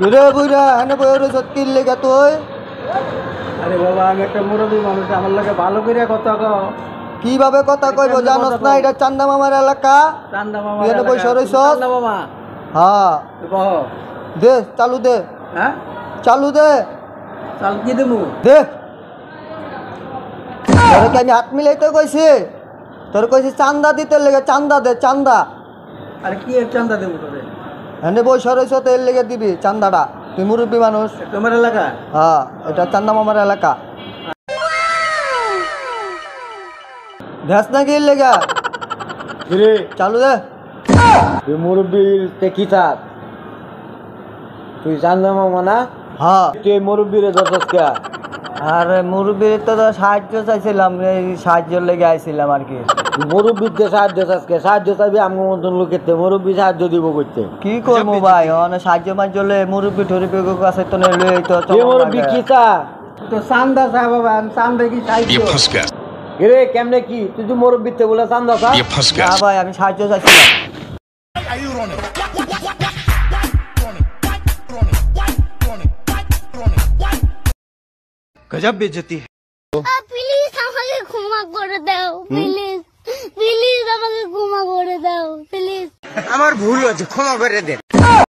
রে বুইরা এনে বই রইছ কি লেগে তুই? আরে বাবা আমি একটা মুরব্বী মানুষ, আমার লাগে ভালো করে কথা কও। কিভাবে কথা কইব জানোস না? এটা চান্দা মামার এলাকা। চান্দা মামা তুই এনে বইসা রইছ? চান্দা মামা হ্যাঁ বহ। দে চালু দে, হ্যাঁ চালু দে, চাল কি দেবো? দে। তোর কি আমি হাত মিলাইতে কইছি? তোর কইছি চান্দা দিতে লেগে, চান্দা দে চান্দা। আরে কি এর চান্দা দেবো তোরে? এনে বইসা রইছ তো এর লেগে দিবি চান্দাটা। তুই মুরব্বী মানুষ। তোমার এলাকা? হ্যাঁ এটা চান্দা মামার এলাকা। দেখ না কি লেগা রে চালু দে। তুই মুরব্বীর তে কি চাস? তুই চান্দা মামা না? হ্যাঁ তুই মুরব্বীরে দশস কে? আরে মুরব্বীর তো সাহায্য চাইছিলাম, এই সাহায্য লেগে আইছিলাম আর কি। মুরব্বীতে সাহায্য চাসকে? সাহায্য চাইবি আমার মতন লোকের, মুরব্বী সাহায্য দিব করতে। কি করবো ভাই, অনেক সাহায্য মাঝে মুরব্বী টুরব্বী কাছে তো লই তো মুরব্বী কি চা? তো চান্দা চা বাবা, চান্দা কি সাহায্য? রে কেমনে কি তুই তো মুরব্বীতে বলে চান্দা চা? না ভাই আমি সাহায্য চাইছিলাম। गजब बेइज्जती है। প্লিজ আমাকে ক্ষমা করে দাও, প্লিজ প্লিজ আমাকে ক্ষমা করে দাও, প্লিজ। আমার ভুল হয়েছে, ক্ষমা করে দেন।